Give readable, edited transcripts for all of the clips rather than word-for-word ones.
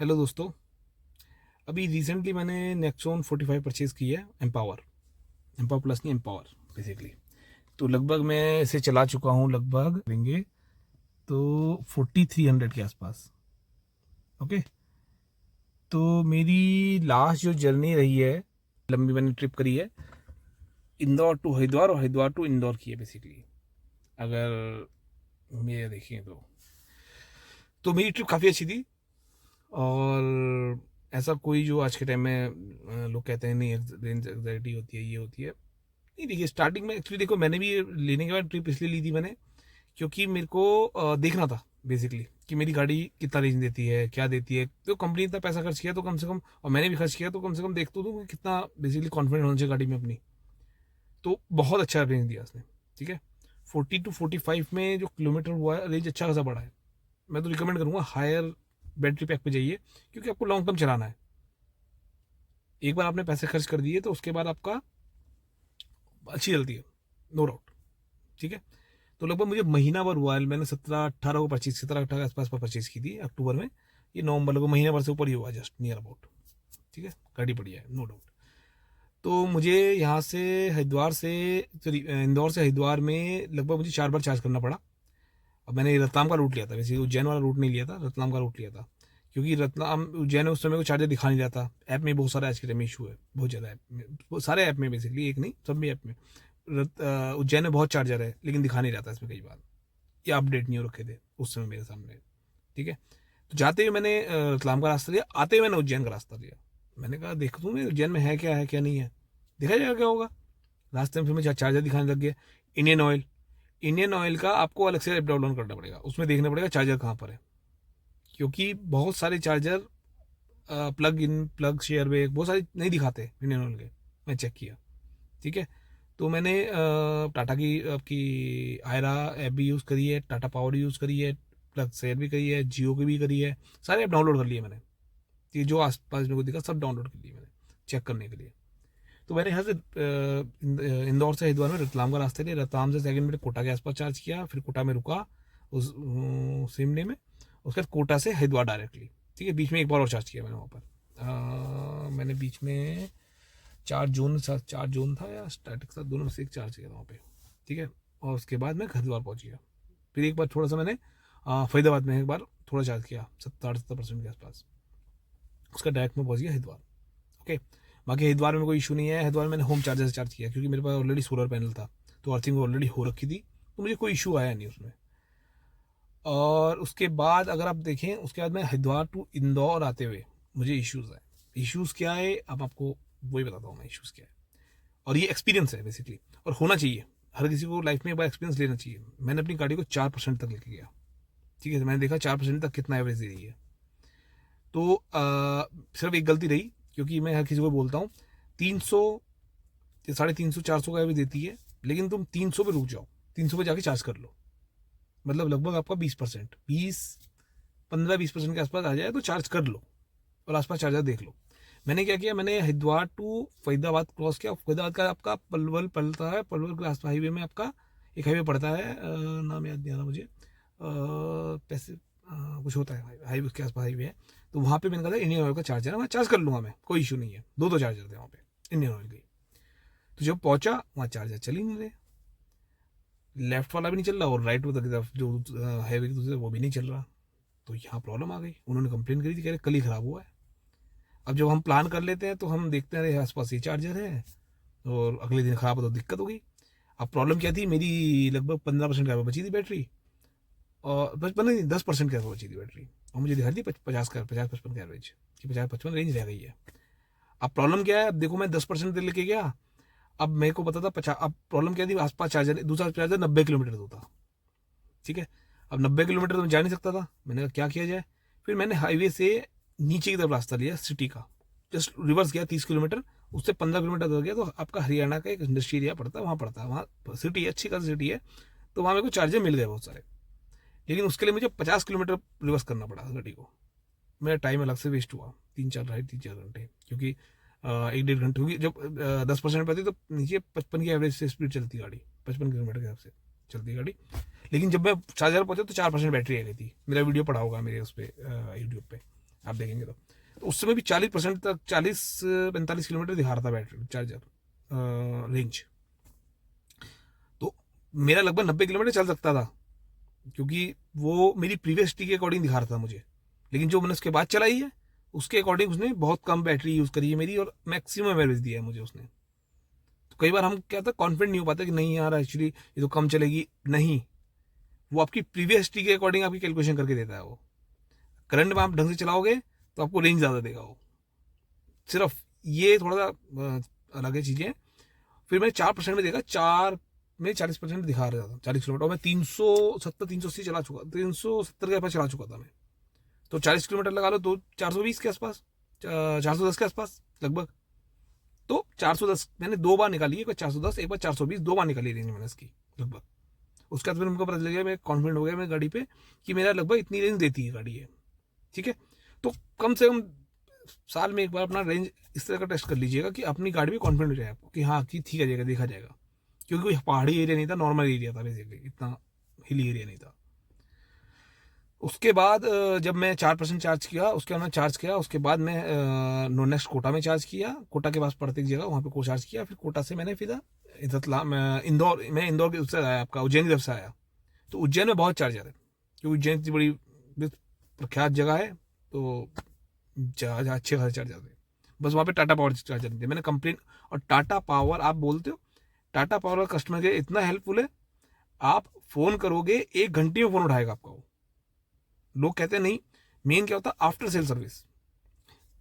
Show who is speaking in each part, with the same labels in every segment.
Speaker 1: Hello दोस्तों। अभी recently मैंने नेक्सॉन 45 परचेज़ की है। एम्पावर एम्पावर प्लस नहीं, एम्पावर बेसिकली। तो लगभग मैं इसे चला चुका हूँ, लगभग देंगे तो 4300 के आसपास। ओके। तो मेरी लास्ट जो जर्नी रही है, लंबी मैंने ट्रिप करी है, इंदौर टू हरिद्वार और हरिद्वार टू इंदौर की है बेसिकली। अगर ये देखें तो मेरी ट्रिप काफ़ी अच्छी थी। और ऐसा कोई जो आज के टाइम में लोग कहते हैं नहीं एंग्जाइटी होती है, ये होती है, नहीं। देखिए, स्टार्टिंग में एक्चुअली देखो, मैंने भी लेने के बाद ट्रिप इसलिए ली थी मैंने, क्योंकि मेरे को देखना था बेसिकली कि मेरी गाड़ी कितना रेंज देती है, क्या देती है। तो कंपनी इतना पैसा खर्च किया तो कम से कम, और मैंने भी खर्च किया तो कम से कम देख तो दूँ कि कितना बेसिकली कॉन्फिडेंट होना चाहिए गाड़ी में अपनी। तो बहुत अच्छा रेंज दिया उसने। ठीक है। 40 to 45 में जो किलोमीटर हुआ है, रेंज अच्छा खासा बढ़ा है। मैं तो रिकमेंड करूँगा हायर बैटरी पैक पे जाइए, क्योंकि आपको लॉन्ग टर्म चलाना है। एक बार आपने पैसे खर्च कर दिए तो उसके बाद आपका अच्छी चलती है, नो डाउट। ठीक है। तो लगभग मुझे महीना भर हुआ है, मैंने 17-18 को परचेज, 17-18 के आसपास पर परचेज की थी अक्टूबर में। ये नवंबर लगभग महीने भर से ऊपर ही हुआ, जस्ट नियर अबाउट। ठीक है। गाड़ी बढ़िया है, नो डाउट। तो मुझे यहाँ से हरिद्वार से, सॉरी, इंदौर से हरिद्वार में लगभग मुझे 4 बार चार्ज करना पड़ा। अब मैंने रतलाम का रूट लिया था, वैसे उज्जैन वाला रूट नहीं लिया था, रतलाम का रूट लिया था। क्योंकि रतलाम उज्जैन में उस समय को चार्जर दिखा नहीं रहा था। ऐप में बहुत सारा आज के टाइम में इशू है, बहुत ज़्यादा ऐप में, सारे ऐप में बेसिकली, एक नहीं, सब भी ऐप में। उज्जैन में बहुत चार्जर है लेकिन दिखा नहीं रहा था इसमें कई बार, या अपडेट नहीं हो रखे थे उस समय मेरे सामने। ठीक है। तो जाते हुए मैंने रतलाम का रास्ता लिया, आते हुए मैंने उज्जैन का रास्ता लिया। मैंने कहा देख दूँ मैं उज्जैन में है क्या नहीं है, देखा जाएगा क्या होगा। रास्ते में फिर मुझे चार्जर दिखाने लग गया। इंडियन ऑयल, इंडियन ऑयल का आपको अलग से ऐप डाउनलोड करना पड़ेगा, उसमें देखना पड़ेगा चार्जर कहाँ पर है। क्योंकि बहुत सारे charger, plug in, plug share bag, बहुत सारे नहीं दिखाते इंडियन ऑयल के। मैं चेक किया। ठीक है। तो मैंने टाटा की आपकी आयरा ऐप भी यूज़ करी है, टाटा पावर यूज़ करी है, प्लग शेयर भी करी है, जियो की भी करी है। सारे ऐप डाउनलोड कर लिए मैंने। ये जो आसपास मेरे को दिखा सब डाउनलोड कर लिए मैंने, चेक करने के लिए। तो मैंने यहाँ से इंदौर से हरिद्वार में रतलाम का रास्ते लिया। रतलाम से सेकंड मैंने कोटा के आसपास चार्ज किया, फिर कोटा में रुका उस सेम डे में। उसके बाद कोटा से हरिद्वार डायरेक्टली। ठीक है। बीच में एक बार और चार्ज किया मैंने वहाँ पर। मैंने बीच में 4 जोन था या स्टैटिक था, दोनों में से एक चार्ज किया था वहाँ पे। ठीक है। और उसके बाद मैं हरिद्वार पहुँच गया। फिर एक बार थोड़ा सा मैंने फरीदाबाद में एक बार थोड़ा चार्ज किया, 70-70% के आसपास। उसका डायरेक्ट में पहुँच गया हरिद्वार। ओके। बाकी हरिद्वार में कोई इशू नहीं है। हरिद्वार में मैंने होम चार्जर से चार्ज किया, क्योंकि मेरे पास ऑलरेडी सोलर पैनल था, तो अर्थिंग ऑलरेडी हो रखी थी, तो मुझे कोई इशू आया नहीं उसमें। और उसके बाद अगर आप देखें, उसके बाद मैं हरिद्वार टू इंदौर आते हुए मुझे इश्यूज़ आए। इश्यूज़ क्या है, अब आपको वही बताता हूँ मैं इश्यूज़ क्या है। और ये एक्सपीरियंस है बेसिकली, और होना चाहिए। हर किसी को लाइफ में एक बार एक्सपीरियंस लेना चाहिए। मैंने अपनी गाड़ी को 4% तक लेके गया। ठीक है। तो मैंने देखा 4% तक कितना एवरेज दे रही है। तो सिर्फ एक गलती रही, क्योंकि मैं हर किसी को बोलता हूँ 300, 350, 400 का एवरेज देती है, लेकिन तुम 300 पे रुक जाओ, 300 पे जाके चार्ज कर लो। मतलब लगभग आपका 20%, 15-20% के आसपास आ जाए तो चार्ज कर लो, और आसपास चार्जर देख लो। मैंने क्या किया, मैंने हरिद्वार टू फरीदाबाद क्रॉस किया। फरीदाबाद का आपका पलवल पड़ता है, पलवल के रास्ता हाईवे में आपका एक हाईवे पड़ता है, नाम याद नहीं आ रहा मुझे, पैसे कुछ होता है हाईवे के आसपास हाईवे है। तो वहाँ पे मैंने कहा था इंडियन ऑयल का चार्जर है, वहाँ चार्ज कर लूँगा मैं, कोई इशू नहीं है। दो चार्जर थे वहाँ पे इंडियन ऑयल के। तो जब पहुँचा वहाँ चार्जर चल ही नहीं रहे, लेफ्ट वाला भी नहीं चल रहा और राइट वाला तरफ जो हाईवे की दूसरी वो भी नहीं चल रहा। तो यहाँ प्रॉब्लम आ गई। उन्होंने कंप्लेन करी थी, कह रहे कल ही ख़राब हुआ है। अब जब हम प्लान कर लेते हैं तो हम देखते हैं अरे आसपास ये चार्जर है, और अगले दिन ख़राब हो तो दिक्कत हो गई। अब प्रॉब्लम क्या थी, मेरी लगभग 15% के आसपास बची थी बैटरी, और 55 नहीं, 10% के आसपास बची थी बैटरी। और मुझे दिखा थी 50-55 का एवरेज, कि 50-55 रेंज रह गई है। अब प्रॉब्लम क्या है, अब देखो मैं 10% लेके गया, अब मेरे को पता था 50। अब प्रॉब्लम क्या थी, आसपास चार्जर, दूसरा चार्जर 90 किलोमीटर दूर था। ठीक है। अब 90 किलोमीटर तो मैं जा नहीं सकता था। मैंने कहा क्या किया जाए। फिर मैंने हाईवे से नीचे की तरफ रास्ता लिया सिटी का, जस्ट रिवर्स गया 30 किलोमीटर। उससे 15 किलोमीटर दूर गया तो आपका हरियाणा का एक इंडस्ट्री एरिया पड़ता है, वहाँ पड़ता है, वहाँ सिटी है, अच्छी खासी सिटी है। तो वहाँ मेरे को चार्जर मिल गए बहुत सारे। लेकिन उसके लिए मुझे 50 किलोमीटर रिवर्स करना पड़ा गाड़ी को। मेरा टाइम अलग से वेस्ट हुआ, 3-4 घंटे, क्योंकि 1-1.5 घंटे, क्योंकि जब 10% पे आती तो नीचे 55 की एवरेज से स्पीड चलती गाड़ी, 55 किलोमीटर के हिसाब से चलती गाड़ी। लेकिन जब मैं चार्जर पहुंचा तो 4% बैटरी आ गई थी। मेरा वीडियो पड़ा होगा मेरे उस पर यूट्यूब पे, आप देखेंगे तो उस समय भी 40% तक 40-45 किलोमीटर दिखा रहा था बैटरी चार्जर रेंज। तो मेरा लगभग 90 किलोमीटर चल सकता था, क्योंकि वो मेरी प्रीवियस टी के अकॉर्डिंग दिखा रहा था मुझे। लेकिन जो मैंने उसके बाद चलाई है उसके अकॉर्डिंग उसने बहुत कम बैटरी यूज़ करी है मेरी, और मैक्सिमम एवरेज दिया है मुझे उसने। तो कई बार हम क्या था कॉन्फिडेंट नहीं हो पाता कि नहीं यार एक्चुअली ये तो कम चलेगी, नहीं, वो आपकी प्रीवियस टी के अकॉर्डिंग आपकी कैलकुलेशन करके देता है। वो करंट में आप ढंग से चलाओगे तो आपको रेंज ज़्यादा देगा वो, सिर्फ ये थोड़ा सा अलग है चीज़ें। फिर मैंने 4% में देखा, 4 में 40% दिखा रहा था 40 किलोमीटर, और मैं 370-380 चला चुका, 370 के आसपास चला चुका था मैं। तो 40 किलोमीटर लगा लो तो 420 के आसपास, 410 के आसपास लगभग। तो 410 मैंने 2 बार निकाली, एक बार 410 एक बार 420, 2 बार निकाली रेंज मैंने इसकी लगभग। उसके बाद फिर उनको पता चल गया, मैं कॉन्फिडेंट हो गया मैं गाड़ी पे कि मेरा लगभग इतनी रेंज देती है गाड़ी है, ठीक है। तो कम से कम साल में एक बार अपना रेंज इस तरह का टेस्ट कर लीजिएगा कि अपनी गाड़ी में कॉन्फिडेंट हो जाए आपको कि हाँ कि ठीक है जाएगा, देखा जाएगा। क्योंकि कोई पहाड़ी एरिया नहीं था, नॉर्मल एरिया था बेसिकली, इतना हिली एरिया नहीं था। उसके बाद जब मैं 4% चार्ज किया, उसके बाद मैं चार्ज किया, उसके बाद मैं नो नेक्स्ट कोटा में चार्ज किया, कोटा के पास पड़ती एक जगह वहाँ पे को चार्ज किया। फिर कोटा से मैंने फिर इंदौर, मैं इंदौर के उससे आया, आपका उज्जैन की तरफ से आया। तो उज्जैन में बहुत चार्जर है, क्योंकि उज्जैन इतनी बड़ी प्रख्यात जगह है, तो जहाँ अच्छे खासे चार्जर थे। बस वहाँ पे टाटा पावर चार्जर नहीं थे। मैंने कंप्लेन, और टाटा पावर आप बोलते हो, टाटा पावर का कस्टमर केयर इतना हेल्पफुल है, आप फ़ोन करोगे 1 घंटे में फ़ोन उठाएगा आपका वो। लोग कहते हैं नहीं, मेन क्या होता है आफ्टर सेल सर्विस।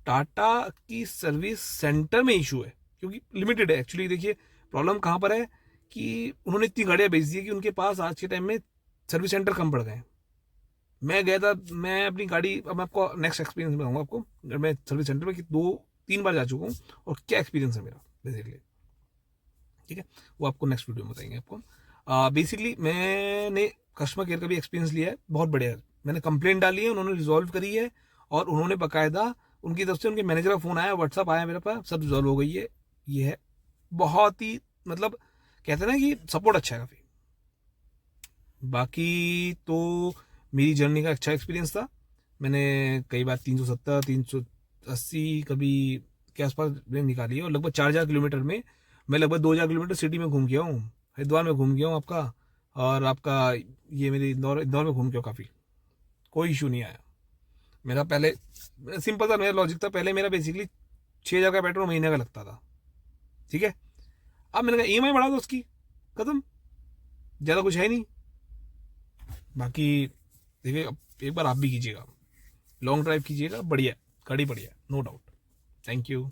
Speaker 1: टाटा की सर्विस सेंटर में इशू है, क्योंकि लिमिटेड है एक्चुअली। देखिए प्रॉब्लम कहाँ पर है कि उन्होंने इतनी गाड़ियाँ बेच दी है कि उनके पास आज के टाइम में सर्विस सेंटर कम पड़ गए हैं। मैं गया था, मैं अपनी गाड़ी, अब मैं आपको नेक्स्ट एक्सपीरियंस बताऊंगा आपको, मैं सर्विस सेंटर में कि 2-3 बार जा चुका हूँ और क्या एक्सपीरियंस है मेरा बेसिकली, ठीक है। वो आपको नेक्स्ट वीडियो में बताएंगे आपको। बेसिकली मैंने कस्टमर केयर का भी एक्सपीरियंस लिया है, बहुत बढ़िया है। मैंने कंप्लेंट डाली है, उन्होंने रिजॉल्व करी है, और उन्होंने बाकायदा उनकी तरफ से उनके मैनेजर का फ़ोन आया, व्हाट्सअप आया मेरे पास, सब रिजॉल्व हो गई है। ये है बहुत ही, मतलब कहते हैं ना कि सपोर्ट अच्छा है काफ़ी। बाकी तो मेरी जर्नी का अच्छा एक्सपीरियंस था। मैंने कई बार 370, 380 कभी के आसपास रेंज निकाली है, और लगभग 4000 किलोमीटर में मैं लगभग 2000 किलोमीटर सिटी में घूम गया हूँ, हरिद्वार में घूम गया हूँ आपका, और आपका ये मेरे इंदौर इंदौर में घूम गया हूँ काफ़ी। कोई इशू नहीं आया मेरा। पहले सिंपल था मेरा लॉजिक था, पहले मेरा बेसिकली 6000 का पेट्रोल महीने का लगता था, ठीक है। अब मैंने कहा EMI बढ़ा दो उसकी, खत्म, ज़्यादा कुछ है नहीं। बाकी देखिए, अब एक बार आप भी कीजिएगा, लॉन्ग ड्राइव कीजिएगा, बढ़िया गाड़ी, बढ़िया, नो डाउट। Thank you.